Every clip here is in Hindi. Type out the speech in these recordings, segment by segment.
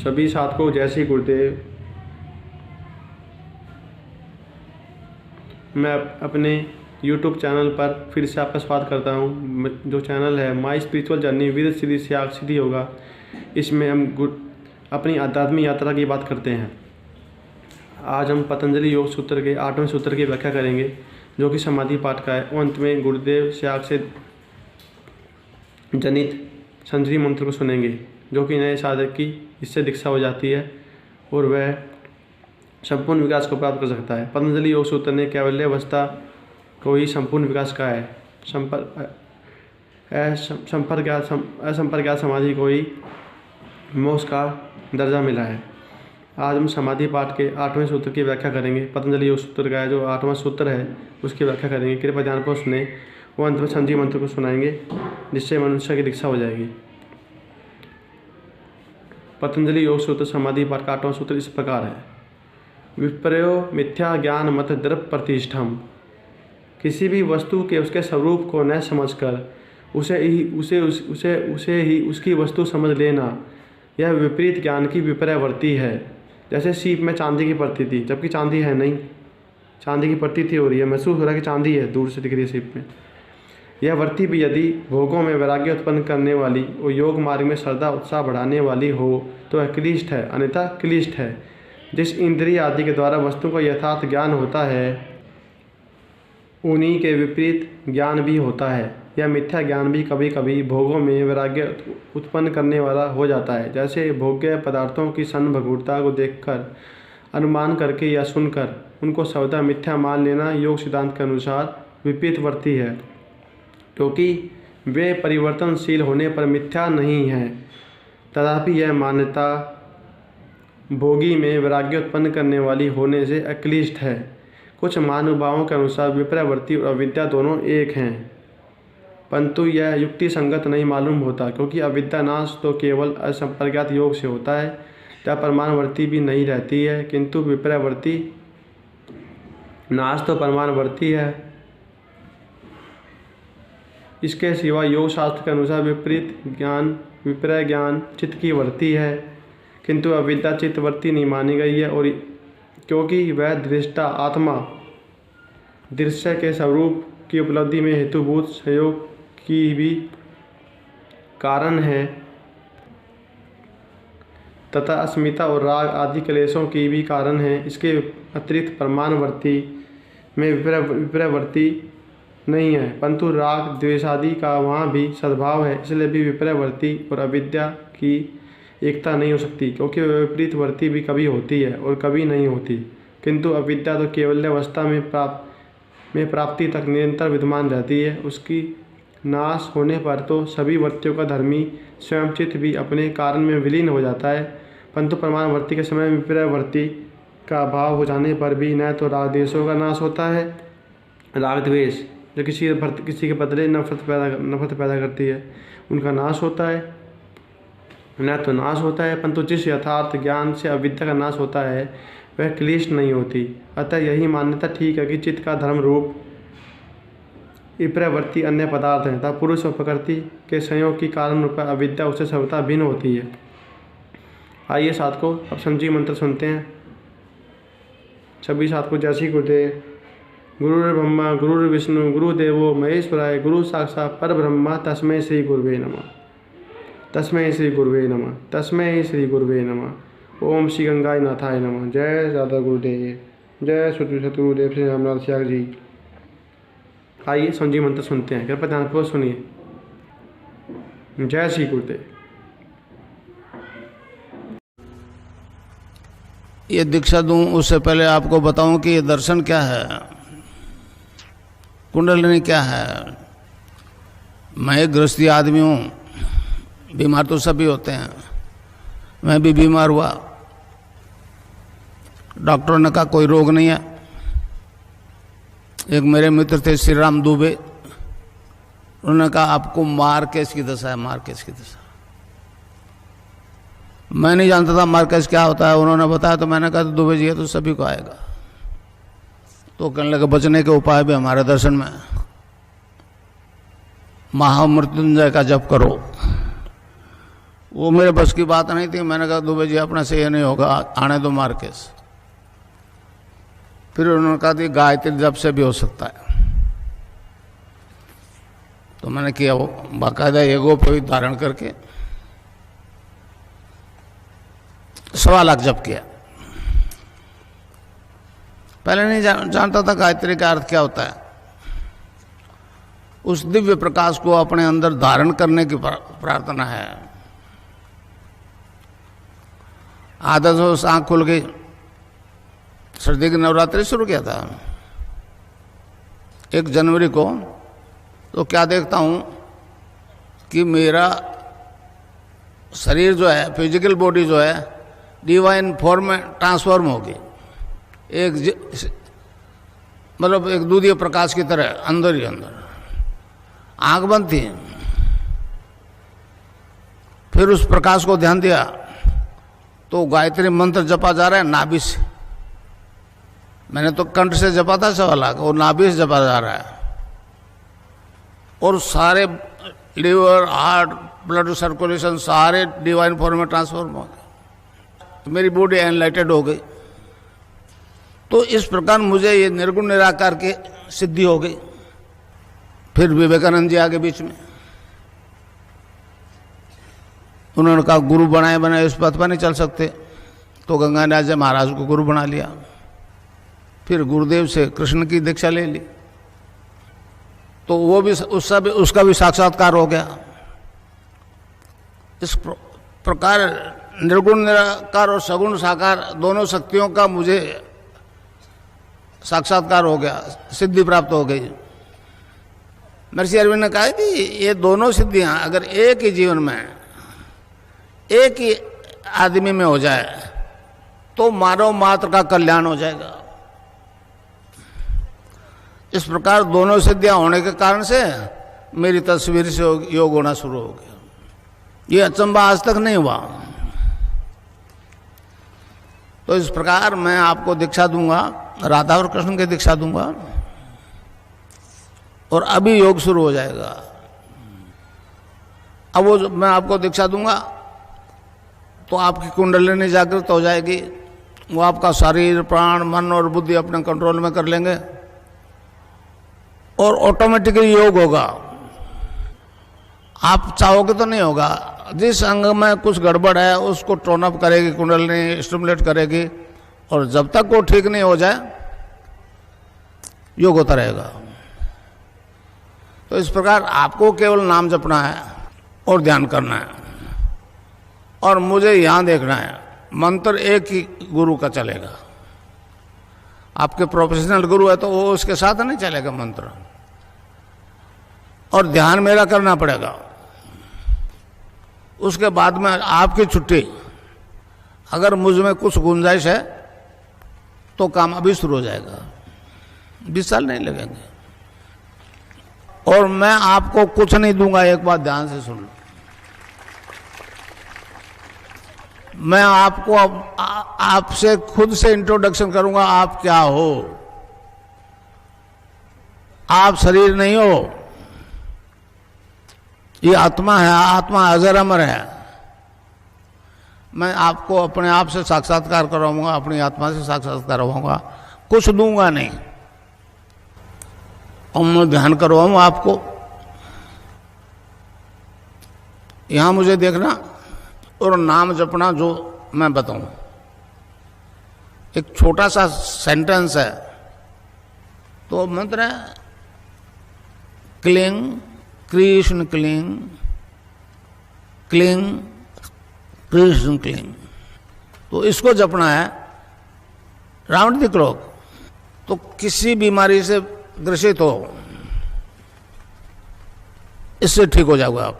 सभी साधकों जय श्री गुरुदेव। मैं अपने YouTube चैनल पर फिर से आपका स्वागत करता हूँ। जो चैनल है my spiritual journey with Shri श्याग सिद्धि योगा, इसमें हम अपनी आध्यात्मिक यात्रा की बात करते हैं। आज हम पतंजलि योग सूत्र के 8वें सूत्र की व्याख्या करेंगे, जो कि समाधि पाठ का है। अंत में गुरुदेव श्याग से जनित संजरी मंत्र को सुनेंगे, जो कि नए साधक की इससे दीक्षा हो जाती है और वह संपूर्ण विकास को प्राप्त कर सकता है। पतंजलि योग सूत्र ने कैवल्य अवस्था को ही संपूर्ण विकास कहा है। असंपर्क समाधि को ही मोक्ष का दर्जा मिला है। आज हम समाधि पाठ के 8वें सूत्र की व्याख्या करेंगे। पतंजलि योग सूत्र का जो 8वां सूत्र है उसकी व्याख्या करेंगे। कृपया ध्यानपूर्वक सुने। वो अंत में संजरी मंत्र को सुनाएंगे, जिससे मनुष्य की दीक्षा हो जाएगी। पतंजलि योग सूत्र समाधि पाठ का 8वां सूत्र इस प्रकार है। विपर्यो मिथ्या ज्ञान मत द्रव प्रतिष्ठम। किसी भी वस्तु के उसके स्वरूप को न समझकर उसे ही उसकी वस्तु समझ लेना, यह विपरीत ज्ञान की विपर्यवृत्ति है। जैसे सीप में चांदी की परती थी, जबकि चांदी है नहीं, चांदी की परती हो रही है, महसूस हो रहा है कि चांदी है, दूर से दिख रही है सीप में। यह वृत्ति भी यदि भोगों में वैराग्य उत्पन्न करने वाली और योग मार्ग में श्रद्धा उत्साह बढ़ाने वाली हो तो वह क्लिष्ट है, अन्यथा क्लिष्ट है। जिस इंद्रिय आदि के द्वारा वस्तु का यथार्थ ज्ञान होता है, उन्हीं के विपरीत ज्ञान भी होता है। यह मिथ्या ज्ञान भी कभी कभी भोगों में वैराग्य उत्पन्न करने वाला हो जाता है। जैसे भोग्य पदार्थों की संभगुरता को देखकर, अनुमान करके या सुनकर उनको सर्वदा मिथ्या मान लेना योग सिद्धांत के अनुसार विपरीत वृत्ति है, क्योंकि वे परिवर्तनशील होने पर मिथ्या नहीं है। तथापि यह मान्यता भोगी में वैराग्य उत्पन्न करने वाली होने से अक्लिष्ट है। कुछ महानुभावों के अनुसार विपर्यवृत्ति और अविद्या दोनों एक हैं, परंतु यह युक्ति संगत नहीं मालूम होता, क्योंकि अविद्या नाश तो केवल असंप्रज्ञात योग से होता है, जहाँ परमाणुवृत्ति भी नहीं रहती है, किंतु विपर्यवृत्ति नाश तो परमाणुवृत्ति है। इसके सिवा योग शास्त्र के अनुसार विपर्य ज्ञान चित्त की वृत्ति है, किंतु अविद्या चित्तवृत्ति नहीं मानी गई है, और क्योंकि वह दृष्टा आत्मा दृश्य के स्वरूप की उपलब्धि में हेतुभूत सहयोग की भी कारण है, तथा अस्मिता और राग आदि क्लेशों की भी कारण है। इसके अतिरिक्त परमाणुवृत्ति में विपर्यवृत्ति नहीं है, परंतु राग द्वेषादि का वहाँ भी सद्भाव है। इसलिए भी विपर्यवृत्ति और अविद्या की एकता नहीं हो सकती, क्योंकि विपरीत वृत्ति भी कभी होती है और कभी नहीं होती, किंतु अविद्या तो केवल अवस्था में प्राप्ति तक निरंतर विद्यमान रहती है। उसकी नाश होने पर तो सभी वृत्तियों का धर्मी स्वयं चित्त भी अपने कारण में विलीन हो जाता है, परंतु परमाणुवृत्ति के समय विपर्यवृत्ति का अभाव हो जाने पर भी न तो राग द्वेषों का नाश होता है, राग द्वेष जो किसी के बदले नफरत पैदा करती है, उनका नाश होता है, न तो नाश होता है, परंतु जिस यथार्थ ज्ञान से अविद्या का नाश होता है वह क्लिष्ट नहीं होती। अतः यही मान्यता ठीक है कि चित्त का धर्म रूप विपर्यवृत्ति अन्य पदार्थ हैं, तथा पुरुष और प्रकृति के संयोग की कारण रूप अविद्या उससे सर्वथा भिन्न होती है। आइए साधकों अब संजरी मंत्र सुनते हैं। सभी साधकों जय श्री गुरुदेव। गुरुर्ब्रह्मा गुरुर्विष्णु गुरुदेवो महेश्वराय, गुरु साक्षात् परब्रह्म तस्मै श्री गुरुवे नमः। तस्मै श्री गुरुवे नमः। तस्मै श्री गुरुवे नमः। ओम श्री गंगाय नाथाय नमः। जय दादा गुरुदेव, जय सतगुरुदेव श्री रामलाल श्याग जी। आइए संजरी मंत्र सुनते हैं। कृपया ध्यानपूर्वक सुनिए। जय श्री गुरुदेव। ये दीक्षा दूं उससे पहले आपको बताऊं कि ये दर्शन क्या है, कुंडलिनी क्या है। मैं एक गृहस्थी आदमी हूँ, बीमार तो सभी होते हैं, मैं भी बीमार हुआ। डॉक्टर ने कहा कोई रोग नहीं है। एक मेरे मित्र थे श्री राम दुबे, उन्होंने कहा आपको मार्केस की दशा है, मार्केस की दशा। मैं नहीं जानता था मार्केस क्या होता है, उन्होंने बताया तो मैंने कहा तो दुबे जी है तो सभी को आएगा। तो कहने लगे बचने के उपाय भी हमारे दर्शन में, महामृत्युंजय का जप करो। वो मेरे बस की बात नहीं थी। मैंने कहा दुबे जी अपने से ये नहीं होगा, आने दो मार्केस। फिर उन्होंने कहा कि गायत्री जप से भी हो सकता है। तो मैंने किया, वो बाकायदा एगो पे धारण करके 1.25 लाख जप किया। पहले नहीं जानता था गायत्री का अर्थ क्या होता है। उस दिव्य प्रकाश को अपने अंदर धारण करने की प्रार्थना है। आदत हो, आंख खुल गई, सर्दी की नवरात्रि शुरू किया था 1 जनवरी को। तो क्या देखता हूं कि मेरा शरीर जो है, फिजिकल बॉडी जो है, डिवाइन फॉर्म में ट्रांसफॉर्म हो गई। मतलब एक दूधीय प्रकाश की तरह अंदर ही अंदर। आंख बंद थी, फिर उस प्रकाश को ध्यान दिया तो गायत्री मंत्र जपा जा रहा है नाभि से। मैंने तो कंठ से जपा था 1.25 लाख, और नाभि से जपा जा रहा है। और सारे लिवर, हार्ट, ब्लड सर्कुलेशन सारे डिवाइन फॉर्म में ट्रांसफॉर्म हो गए। मेरी बॉडी एनलाइटेड हो गई। तो इस प्रकार मुझे ये निर्गुण निराकार की सिद्धि हो गई। फिर विवेकानंद जी आगे बीच में, उन्होंने कहा गुरु बनाए बनाए इस पथ पर नहीं चल सकते। तो गंगाराज जी महाराज को गुरु बना लिया। फिर गुरुदेव से कृष्ण की दीक्षा ले ली। तो वो भी उसका भी साक्षात्कार हो गया। इस प्रकार निर्गुण निराकार और सगुण साकार दोनों शक्तियों का मुझे साक्षात्कार हो गया, सिद्धि प्राप्त हो गई। महर्षि अरविंद ने कहा कि ये दोनों सिद्धियां अगर एक ही जीवन में, एक ही आदमी में हो जाए तो मानव मात्र का कल्याण हो जाएगा। इस प्रकार दोनों सिद्धियां होने के कारण से मेरी तस्वीर से योग होना शुरू हो गया। ये अचंबा आज तक नहीं हुआ। तो इस प्रकार मैं आपको दीक्षा दूंगा, राधा और कृष्ण की दीक्षा दूंगा, और अभी योग शुरू हो जाएगा। अब वो मैं आपको दीक्षा दूंगा तो आपकी कुंडलिनी जागृत हो जाएगी। वो आपका शरीर, प्राण, मन और बुद्धि अपने कंट्रोल में कर लेंगे और ऑटोमेटिकली योग होगा। आप चाहोगे तो नहीं होगा। जिस अंग में कुछ गड़बड़ है उसको टोन अप करेगी कुंडलिनी, स्टिमुलेट करेगी, और जब तक वो ठीक नहीं हो जाए योग होता रहेगा। तो इस प्रकार आपको केवल नाम जपना है और ध्यान करना है, और मुझे यहां देखना है। मंत्र एक ही गुरु का चलेगा। आपके प्रोफेशनल गुरु है तो वो उसके साथ नहीं चलेगा मंत्र, और ध्यान मेरा करना पड़ेगा। उसके बाद में आपकी छुट्टी। अगर मुझ में कुछ गुंजाइश है तो काम अभी शुरू हो जाएगा, 20 साल नहीं लगेंगे। और मैं आपको कुछ नहीं दूंगा, एक बात ध्यान से सुन लो। मैं आपको आपसे खुद से इंट्रोडक्शन करूंगा। आप क्या हो? आप शरीर नहीं हो, ये आत्मा है। आत्मा अजर अमर है। मैं आपको अपने आप से साक्षात्कार करवाऊंगा, अपनी आत्मा से साक्षात्कार करवाऊंगा, कुछ दूंगा नहीं। और मैं ध्यान करवाऊं आपको। यहां मुझे देखना और नाम जपना जो मैं बताऊं। एक छोटा सा सेंटेंस है। तो मंत्र है cling Krishna cling, cling Krishna cling. तो इसको जपना है राउंड द क्लॉक। तो किसी बीमारी से ग्रसित हो, इससे ठीक हो जाओगे आप।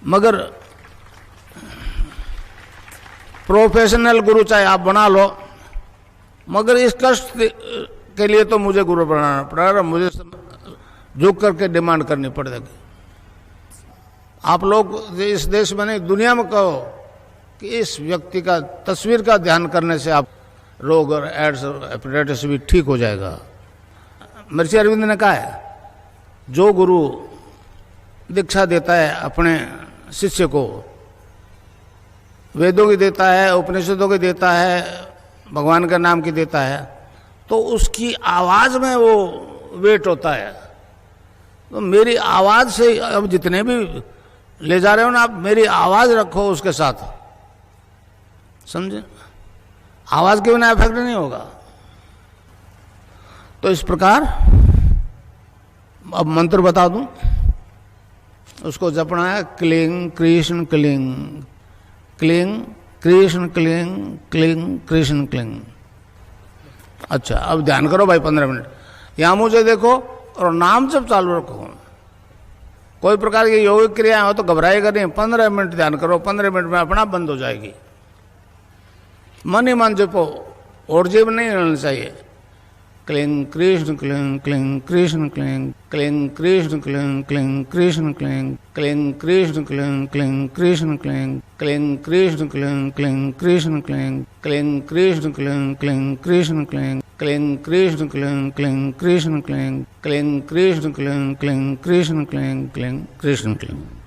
मगर प्रोफेशनल गुरु चाहे आप बना लो, मगर इस कष्ट के लिए तो मुझे गुरु बनाना पड़ेगा, मुझे झुक करके डिमांड करनी पड़ेगी। आप लोग इस देश में नहीं, दुनिया में कहो कि इस व्यक्ति का तस्वीर का ध्यान करने से आप रोग और एड्स और हेपेटाइटिस भी ठीक हो जाएगा। महर्षि अरविंद ने कहा है, जो गुरु दीक्षा देता है अपने शिष्य को, वेदों की देता है, उपनिषदों की देता है, भगवान के नाम की देता है, तो उसकी आवाज में वो वेट होता है। तो मेरी आवाज से अब जितने भी ले जा रहे हो ना आप, मेरी आवाज रखो उसके साथ, समझे? आवाज के बिना इफेक्ट नहीं होगा। तो इस प्रकार अब मंत्र बता दूं, उसको जपना है cling Krishna cling, cling Krishna cling, cling Krishna cling. अच्छा, अब ध्यान करो भाई 15 मिनट, यहां मुझे देखो और नाम जब चालू रखो। कोई प्रकार की योगिक क्रियाएं हो तो घबराएगा नहीं, 15 मिनट ध्यान करो, 15 मिनट में अपना बंद हो जाएगी। मन ही मन जपो और जीव नहीं रहना चाहिए। Cling Krishna cling, cling Krishna cling, cling Krishna cling, cling Krishna cling, cling Krishna cling, cling Krishna cling, cling Krishna cling, cling Krishna cling, cling Krishna cling, cling Krishna cling, cling Krishna cling, cling Krishna cling, cling Krishna cling, cling Krishna cling, cling Krishna cling.